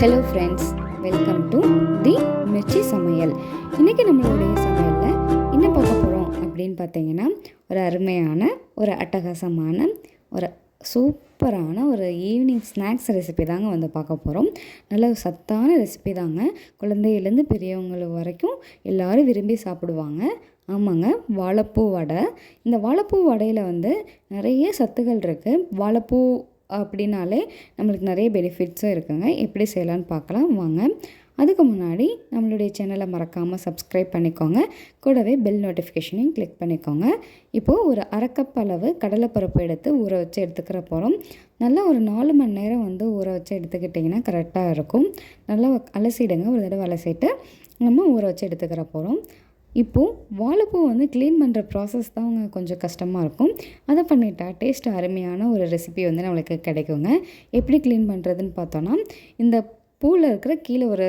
Hello friends, welcome to the Mirchi சமையல். இன்றைக்கி நம்மளுடைய சமையலில் என்ன பார்க்க போகிறோம் அப்படின்னு பார்த்தீங்கன்னா, ஒரு அருமையான, ஒரு அட்டகாசமான, ஒரு சூப்பரான ஒரு ஈவினிங் ஸ்நாக்ஸ் ரெசிபி தாங்க வந்து பார்க்க போகிறோம். நல்ல சத்தான ரெசிபி தாங்க. குழந்தையிலேருந்து பெரியவங்க வரைக்கும் எல்லோரும் விரும்பி சாப்பிடுவாங்க. ஆமாங்க, வாழைப்பூ வடை. இந்த வாழைப்பூ வடையில் வந்து நிறைய சத்துக்கள் இருக்குது. வாழைப்பூ அப்படின்னாலே நம்மளுக்கு நிறைய பெனிஃபிட்ஸும் இருக்குங்க. எப்படி செய்யலான்னு பார்க்கலாம் வாங்க. அதுக்கு முன்னாடி நம்மளுடைய சேனலை மறக்காமல் சப்ஸ்கிரைப் பண்ணிக்கோங்க. கூடவே பெல் நோட்டிஃபிகேஷனையும் கிளிக் பண்ணிக்கோங்க. இப்போது ஒரு அரை கப் அளவு கடலைப்பருப்பு எடுத்து ஊற வச்சு எடுத்துக்கிற போகிறோம். நல்லா ஒரு 4 மணி நேரம் வந்து ஊற வச்சு எடுத்துக்கிட்டிங்கன்னா கரெக்டாக இருக்கும். நல்லா அலசிடுங்க. ஒரு தடவை அலசிட்டு நம்ம ஊற வச்சு எடுத்துக்கிற போகிறோம். இப்போது வாழைப்பூ வந்து க்ளீன் பண்ணுற ப்ராசஸ் தான் கொஞ்சம் கஷ்டமாக இருக்கும். அதை பண்ணிட்டா டேஸ்ட் அருமையான ஒரு ரெசிபி வந்து நம்மளுக்கு கிடைக்குங்க. எப்படி க்ளீன் பண்ணுறதுன்னு பார்த்தோன்னா, இந்த பூவில் இருக்கிற கீழே ஒரு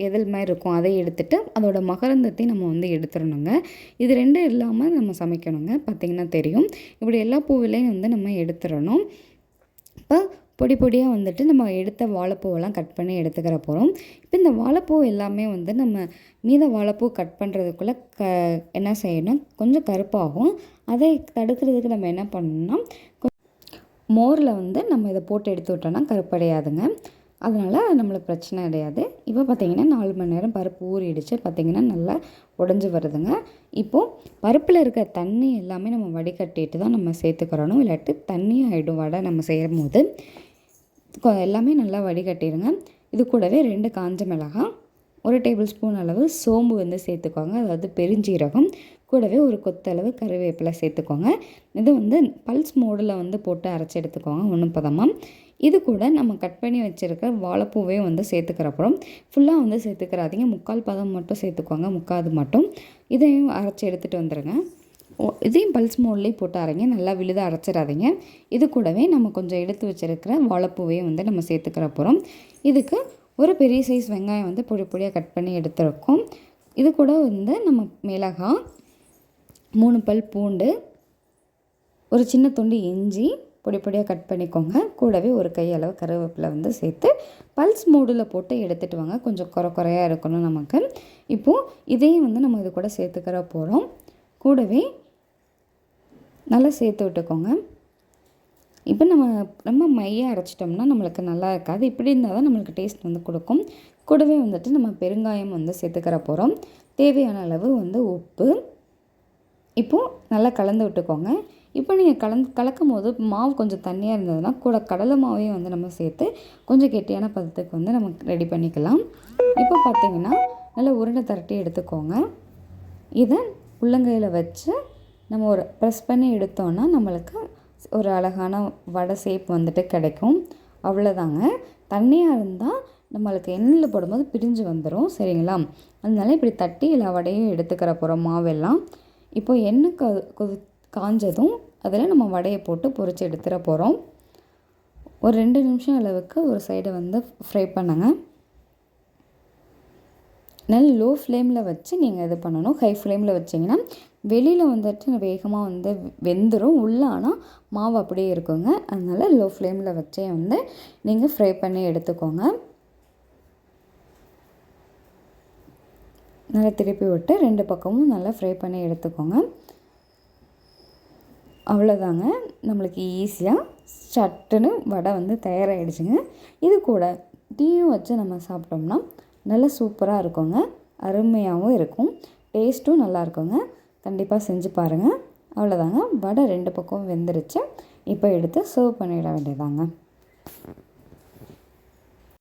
எதல் மாதிரி இருக்கும், அதை எடுத்துகிட்டு அதோட மகரந்தத்தையும் நம்ம வந்து எடுத்துடணுங்க. இது 2 இல்லாமல் நம்ம சமைக்கணுங்க. பார்த்திங்கன்னா தெரியும். இப்படி எல்லா பூவிலையும் வந்து நம்ம எடுத்துடணும். இப்போ பொடி பொடியாக வந்துட்டு நம்ம எடுத்த வாழைப்பூவெல்லாம் கட் பண்ணி எடுத்துக்கிற போகிறோம். இப்போ இந்த வாழைப்பூ எல்லாமே வந்து நம்ம மீத வாழைப்பூ கட் பண்ணுறதுக்குள்ளே என்ன செய்யணும், கொஞ்சம் கருப்பாகும். அதை தடுக்கிறதுக்கு நம்ம என்ன பண்ணணும்னா, மோரில் வந்து நம்ம இதை போட்டு எடுத்து விட்டோம்னா கருப்படையாதுங்க. அதனால் நம்மளுக்கு பிரச்சனை கிடையாது. இப்போ பார்த்திங்கன்னா 4 மணி நேரம் பருப்பு ஊறிடுச்சு. பார்த்திங்கன்னா நல்லா உடஞ்சி வருதுங்க. இப்போது பருப்பில் இருக்க தண்ணி எல்லாமே நம்ம வடிகட்டிட்டு தான் நம்ம சேர்த்துக்கிறணும். இல்லாட்டி தண்ணி ஆகிடும் வடை நம்ம செய்யும் போது. எல்லாமே நல்லா வடிகட்டிடுங்க. இது கூடவே 2 காஞ்ச மிளகாய், 1 டேபிள் ஸ்பூன் அளவு சோம்பு வந்து சேர்த்துக்கோங்க, அதாவது பெருஞ்சீரகம். கூடவே ஒரு கொத்தளவு கருவேப்பிலை சேர்த்துக்கோங்க. இது வந்து பல்ஸ் மோடில் வந்து போட்டு அரைச்சி எடுத்துக்கோங்க ஒன்றும் பதமாக. இது கூட நம்ம கட் பண்ணி வச்சுருக்க வாழைப்பூவே வந்து சேர்த்துக்கிறப்பறம் ஃபுல்லாக வந்து சேர்த்துக்கிறாதீங்க. 3/4 பதம் மட்டும் சேர்த்துக்கோங்க, 3/4 மட்டும். இதையும் அரைச்சி எடுத்துகிட்டு வந்துடுங்க. இதையும் பல்ஸ் மோட்லேயும் போட்டு அரைங்க, நல்லா விழுத அரைச்சிடாதீங்க. இது கூடவே நம்ம கொஞ்சம் எடுத்து வச்சுருக்கிற வாழைப்பூவையும் வந்து நம்ம சேர்த்துக்கிற போகிறோம். இதுக்கு ஒரு பெரிய சைஸ் வெங்காயம் வந்து பொடி பொடியாக கட் பண்ணி எடுத்துருக்கோம். இது கூட வந்து நம்ம மிளகாய், 3 பல் பூண்டு, ஒரு சின்ன துண்டு இஞ்சி பொடி பொடியாக கட் பண்ணிக்கோங்க. கூடவே ஒரு கையளவு கருவேப்பிலை வந்து சேர்த்து பல்ஸ் மோடில் போட்டு எடுத்துகிட்டு வாங்க. கொஞ்சம் குறையாக இருக்கணும் நமக்கு. இப்போது இதையும் வந்து நம்ம இது கூட சேர்த்துக்கிற போகிறோம். கூடவே நல்லா சேர்த்து விட்டுக்கோங்க. இப்போ நம்ம மையாக அரைச்சிட்டோம்னா நம்மளுக்கு நல்லா இருக்காது. இப்படி இருந்தால் தான் நம்மளுக்கு டேஸ்ட் வந்து கொடுக்கும். கூடவே வந்துட்டு நம்ம பெருங்காயம் வந்து சேர்த்துக்கிற போகிறோம். தேவையான அளவு வந்து உப்பு. இப்போது நல்லா கலந்து விட்டுக்கோங்க. இப்போ நீங்கள் கலக்கும் போது மாவு கொஞ்சம் தண்ணியாக இருந்ததுன்னா கூட கடலை மாவையும் வந்து நம்ம சேர்த்து கொஞ்சம் கெட்டியான பதத்துக்கு வந்து நம்ம ரெடி பண்ணிக்கலாம். இப்போ பார்த்திங்கன்னா நல்லா உருண்டை திரட்டி எடுத்துக்கோங்க. இதை உள்ளங்கையில் வச்சு நம்ம ஒரு ப்ரெஸ் பண்ணி எடுத்தோன்னா நம்மளுக்கு ஒரு அழகான வடை ஷேப் வந்துட்டு கிடைக்கும். அவ்வளோதாங்க. தண்ணியாக இருந்தால் நம்மளுக்கு எண்ணெயில் போடும்போது பிரிஞ்சு வந்துடும், சரிங்களா? அதனால இப்படி தட்டி எல்லா வடையும் எடுத்துக்கிற போகிறோம் மாவெல்லாம். இப்போ எண்ணெய் காஞ்சதும் அதில் நம்ம வடையை போட்டு பொரித்து எடுத்துகிற போகிறோம். ஒரு 2 நிமிஷம் அளவுக்கு ஒரு சைடை வந்து ஃப்ரை பண்ணுங்க. நல்ல லோ ஃப்ளேமில் வச்சு நீங்கள் இது பண்ணணும். ஹை ஃப்ளேமில் வச்சிங்கன்னா வெளியில் வந்துட்டு வேகமாக வந்து வெந்துடும், உள்ளே ஆனால் மாவு அப்படியே இருக்குங்க. அதனால் லோ ஃப்ளேமில் வச்சே வந்து நீங்கள் ஃப்ரை பண்ணி எடுத்துக்கோங்க. நல்லா திருப்பி விட்டு 2 பக்கமும் நல்லா ஃப்ரை பண்ணி எடுத்துக்கோங்க. அவ்வளோதாங்க, நம்மளுக்கு ஈஸியாக சட்டுன்னு வடை வந்து தயாராகிடுச்சுங்க. இது கூட டீயும் வச்சு நம்ம சாப்பிட்டோம்னா நல்லா சூப்பராக இருக்குங்க. அருமையாகவும் இருக்கும், டேஸ்ட்டும் நல்லா இருக்குங்க. கண்டிப்பாக செஞ்சு பாருங்கள். அவ்வளோதாங்க, வடை 2 பக்கமும் வெந்துருச்சு. இப்போ எடுத்து சர்வ் பண்ணிட வேண்டியதாங்க.